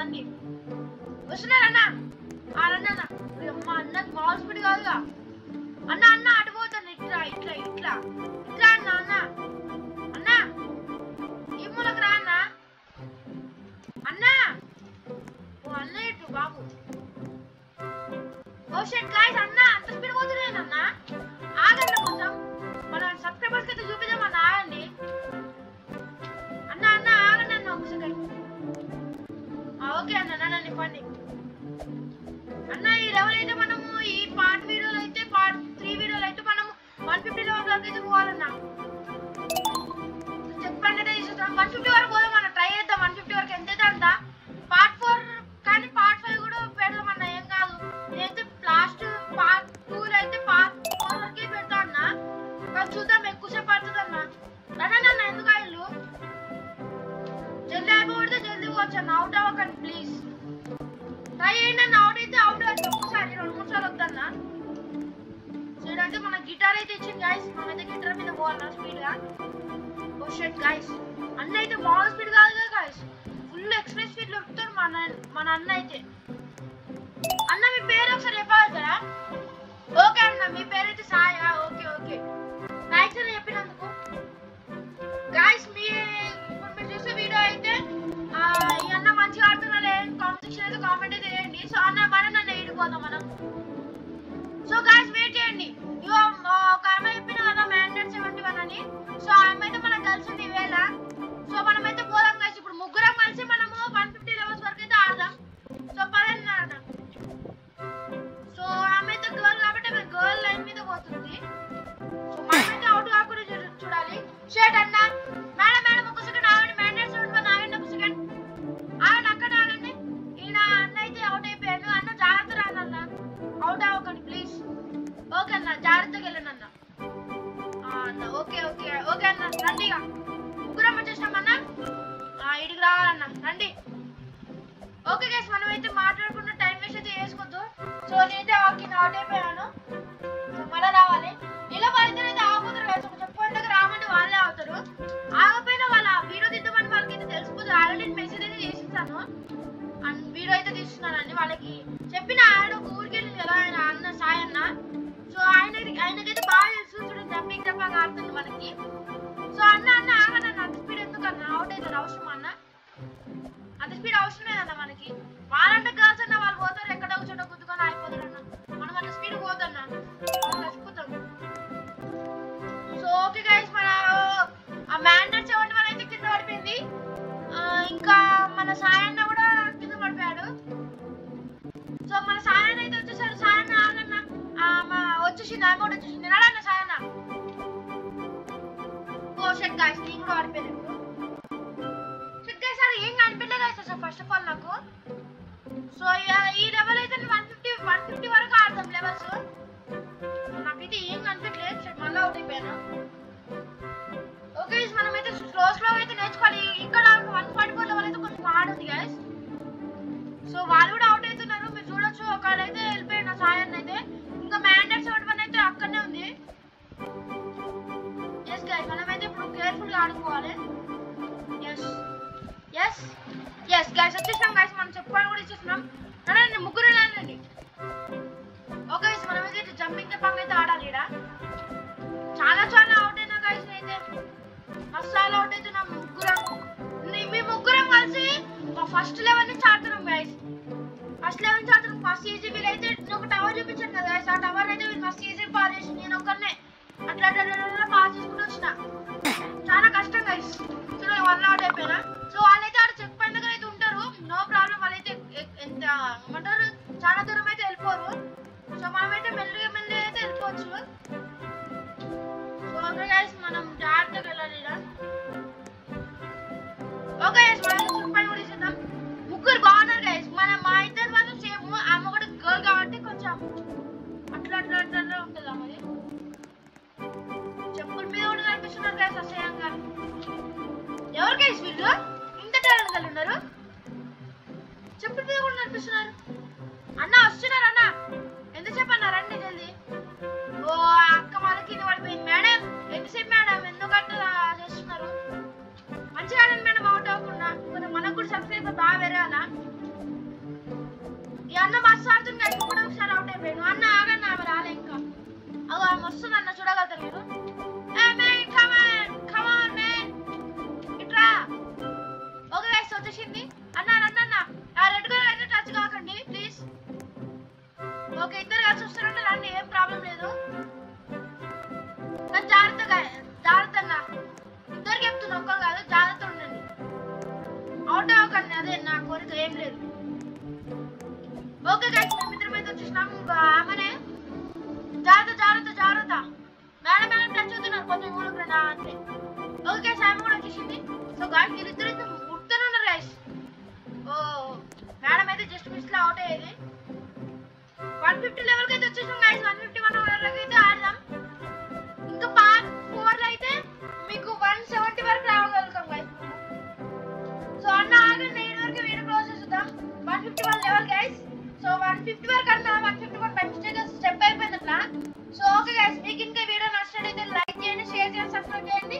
రండి వస్తున్నారన్నా రండి అన్న అమ్మ అన్న మామూలు స్పీడ్ కాదుగా అన్న అన్న అడిపోతాను ఇట్లా ఇట్లా ఇట్లా ఇట్లా అన్న అన్న అన్న ఈ మూలకు రా అన్న అన్న ఓ అన్న ఇటు బాబు ఓ షట్ గైస్ అన్న అంత స్పీడ్ పోతున్నానన్న ఆగండి కొంచెం మన సబ్స్క్రైబర్స్ అయితే చూపిద్దామన్న ఆగండి అన్న అన్న ఆగండి అన్న ఒక సెకండ్ ఓకే అన్న నన్ను ఇవ్వండి అన్న ఈ లెవెల్ అయితే మనము ఈ పార్ట్ వీడియోలో అయితే పార్ట్ 3 వీడియోలో అయితే మనము 150 లెవెల్ వరకు అయితే పోవాలన్నా చెప్పండి అయితే తీసుకుంటాం 150 వరకు పోదాం అన్న ట్రై చేద్దాం 150 వరకు ఎంత అయితే అంత పార్ట్ 4 కానీ పార్ట్ 5 కూడా పెడదామన్న ఏం కాదు నేనైతే లాస్ట్ పార్ట్ 2 లో అయితే పార్ట్ 4 వరకే పెడతా అన్న కానీ చూద్దాం ఎక్కువసేపు పడుతుంది అన్న రండి ఎందుకు ఇల్లు జల్దీ అయిపోతే జల్దీ పోవచ్చు అన్న అవుట్ అవ్వకండి ప్లీజ్ ట్రై చేయండి అన్న అవుట్ అయితే అవుట్ అవ్వచ్చు ఒక్కసారి 2-3 సార్లు వద్దన్నా చూడండి మన గిటార్ అయితే ఇచ్చింది గైస్ మనమైతే గిటార్ మీద పోవాలన్నా స్పీడ్ గా ఓ షట్ గైస్ అన్న అయితే మామూలు స్పీడ్ కాదు కదా గైస్ ఫుల్ ఎక్స్ప్రెస్ స్పీడ్ లో ఉరుకుతాడు మన అన్న అయితే అన్న మీ పేరు ఒకసారి చెప్పగలుగుతారా ఓకే అన్న మీ పేరు అయితే సాయి ఓకే ఓకే థ్యాంక్స్ అని చెప్పినందుకు గైస్ ఇప్పుడు మీరు చూసే వీడియో అయితే ఈ అన్న మంచిగా ఆడుతున్నారే కాంపిటీషన్ అయితే కామెంట్ అయితే చేయండి సో అన్న నన్ను ఏడిపోదాం మనం సో గైస్ వెయిట్ చేయండి ఒక అమ్మాయి చెప్పిన కదా మ్యాండేట్ 71 అని సో ఆ అమ్మాయి అయితే మనకు కలిసింది ఈవేళ సో మనమైతే పోదాం గైస్ ఇప్పుడు ముగ్గురం కలిసి మనము 150 లెవెల్స్ వరకు అయితే ఆడదాం సో పదండి అన్న సో ఆమె అయితే గర్ల్ కాబట్టి ఆమె గర్ల్ లైన్ మీద పోతుంది సో మనమైతే అవుట్ కాకుండా చూడాలి షర్ట్ అన్న మేడం ఒక సెకండ్ ఆగండి మ్యాండేట్ 71 ఆగండి ఒక సెకండ్ ఆగండి అక్కడ ఆగండి ఈయన అన్న అయితే అవుట్ అయిపోయాడు అన్న జాగ్రత్త రానన్న అవుట్ అవ్వకండి ప్లీజ్ ఓకే అన్న జాగ్రత్తగా వెళ్ళండి అన్న అన్న ఓకే ఓకే ఓకే అన్న రండి ఇక ముగ్గురం వచ్చేసినాం అన్న ఇడికి రావాలన్న రండి ఓకే గైస్ మనమైతే మాట్లాడుకున్న టైం వేస్ట్ అయితే చేసుకోవద్దు సో నేనైతే కింద అవుట్ అయిపోయాను సో మళ్ళీ రావాలి ఇలా వాళ్ళైతే ఆగుతారు గైస్ ఒక చెప్పండి రామంటే వాళ్ళే అవుతారు ఆగపోయినా వాళ్ళ వీడియో తీద్దామని వాళ్ళకైతే తెలిసిపోతుంది ఆల్రెడీ మెసేజ్ అయితే చేసిస్తాను అండ్ వీడియో అయితే తీస్తున్నానండి వాళ్ళకి చెప్పిన ఆయన ఒక ఊరికి వెళ్ళింది కదా ఆయన అన్న సాయి అన్న సో ఆయనకైతే బాగా తెలుసు చూడండి జంపింగ్ జంపాగా ఆడుతుంది మనకి సో అన్న ఆగన్న అంత స్పీడ్ ఎందుకు అన్న అవుట్ అవుతారు అవసరం అన్న అంత స్పీడ్ అవసరమేదన్న మనకి వాళ్ళంటే గర్ల్స్ అన్న వాళ్ళు పోతారు ఎక్కడో ఒక చోట గుద్దుకొని అయిపోతారు అన్న మనం అంత స్పీడ్ పోతన్నా చచ్చిపోతాం సో ఓకే గైస్ మన ఆ మ్యాండేట్ 71 అయితే కింద పడిపోయింది ఇంకా మన సాయన్న కూడా కింద పడిపోయాడు సో మన సాయన్న అయితే వచ్చేసాడు సాయన్న ఆగన్న వచ్చేసింది ఆమె కూడా వచ్చేసింది నడన్న సాయన్న ఓ షట్ గైస్ నేను కూడా పడిపోయాను షట్ గైస్ సార్ ఏం కనిపించలేదు guys sir first of all నాకు సో ఈ లెవెల్ అయితే 150 వరకు ఆడదాం లెవెల్స్ నాకైతే ఏం కనిపించలేదు మళ్ళీ అవుట్ అయిపోయాను ఓకే మనమైతే స్లో అయితే నేర్చుకోవాలి ఇక్కడ 144 లెవెల్ అయితే కొంచెం హార్డ్ ఉంది గైస్ సో వాళ్ళు కూడా అవుట్ అవుతున్నారు మీరు చూడొచ్చు ఒకళ్ళైతే వెళ్ళిపోయిన సాయన్న అయితే ఇంకా మ్యాండేట్ 71 అయితే అక్కడనే ఉంది ఎస్ గైస్ మనమైతే ఇప్పుడు కేర్ఫుల్గా ఆడుకోవాలి ఎస్ గైస్ వచ్చేసినాం గైస్ మనం చెప్పుకోవడం కూడా ఇచ్చేసినాం రండి ముగ్గురు వెళ్ళండి ఓకే మనమైతే జంపింగ్ జంపాంగ్ అయితే ఆడాలి ఇక్కడ చాలా అవుట్ అయినా గైస్ అయితే అస్సలు అవుట్ అవుతున్నాం మీ ముగ్గురం కలిసి ఫస్ట్ లెవెల్ నుంచి ఆడుతున్నాం గైస్ ఫస్ట్ లెవెల్ నుంచి ఆడుతున్నాం ఫస్ట్ ఈజీ వీల్ అయితే ఒక టవర్ చూపించాను కదా గైస్ ఆ టవర్ అయితే ఫస్ట్ ఈజీ పాస్ చేసి నేను ఒకరినే అట్లా పాస్ చేసుకుంటూ వచ్చిన చాలా కష్టం గైస్ చూడండి 1 అవుట్ అయిపోయినా సో వాళ్ళైతే ఆడ చెక్ పాయింట్ దగ్గర అయితే ఉంటారు నో ప్రాబ్లం వాళ్ళైతే ఎంత ఏమంటారు చాలా దూరం అయితే వెళ్ళిపోరు సో మనమైతే మెల్లిగా అయితే వెళ్ళిపోవచ్చు సో ఓకే గైస్ మనం జాగ్రత్తగా వెళ్ళాలి ఇలా ఓకే గైస్ మనం చెక్ పాయింట్ కూడా ఇచ్చేద్దాం ముగ్గురు బాగున్నారు గైస్ మా ఇద్దరు మాత్రం సేమ్ ఆమె కూడా గర్ల్ కాబట్టి కొంచెం అట్లా ఉంటుంది అమ్మది చెప్పుల మీద కూడా కనిపిస్తున్నారు గైస్ అసహ్యంగా ఎవరు గైస్ వీళ్ళు ఇంత టాలెంట్ కలిగి ఉన్నారు చెప్పుల మీద కూడా కనిపిస్తున్నారు అన్న వస్తున్నారు అన్న ఎంతసేపు అన్న రండి జల్దీ ఓ అక్క వాళ్ళ కింద పడిపోయింది మేడం ఎంతసేపు మేడం ఎందుకు అట్లా చేస్తున్నారు మంచిగా మేడం అవుట్ అవ్వకుండా మనకు కూడా సబ్స్క్రైబర్ బాగా పెరగాల అన్న మస్తు ఆడుతుంది guys. ఇప్పుడు ఒకసారి అవుట్ అయిపోయాను. అన్న ఆగన్న ఆమె రాలే ఇంకా. అగో ఆమె వస్తుంది అన్న, చూడగలుగుతారు మీరు. Come on man, ఇట్రా. ఓకే గైస్ వచ్చేసింది. అన్న అన్న ఆ రెడ్ కలర్ అయితే టచ్ కాకండి ప్లీజ్. ఓకే ఇద్దరు కలిసి వస్తారంటే రండి, ఏం ప్రాబ్లం లేదు. కానీ జాగ్రత్తగా జాగ్రత్తగా ఇద్దరికి చెప్తున్నా, ఒక్కరు కాదు, జాగ్రత్త ఉండండి. అవుట్ అవ్వకండి, అదే నా కోరిక, ఏం లేదు. ఓకే గైస్ మేమిద్దరం అయితే వచ్చేసినాం. ఆమెనే జాగ్రత్త జాగ్రత్త జాగ్రత్త. మేడం మేడం టచ్ అవుతున్నారు కొంచెం ఊరుకున్నా అంతే. ఓకే గైస్ ఆమె కూడా వచ్చేసింది. సో గాయస్ వీళ్ళిద్దరు అయితే ఉడుతూనే ఉన్నారు గైస్. ఓ మేడం అయితే జస్ట్ మిస్ లో అవుట్ అయ్యేది. 150 లెవెల్ కి అయితే వచ్చేసాం గైస్. 151 లెవెల్ అయితే ఆడదాం. ఇంకా పార్ట్ 4 లో అయితే మీకు 170 వరకు రావగలుగుతాం గైస్. సో అన్న ఆగండి, 8 వరకు వీడియో క్లోజ్ చేద్దాం. 151 లెవెల్ గైస్. సో 150 వరకు అన్న 151 బై మిస్టేక్ స్టెప్ అయిపోయింది అట్లా. సో ఓకే గైస్ మీకు ఇంకా వీడియో నచ్చినట్లయితే లైక్ చేయండి, షేర్ చేయండి, సబ్స్క్రైబ్ చేయండి.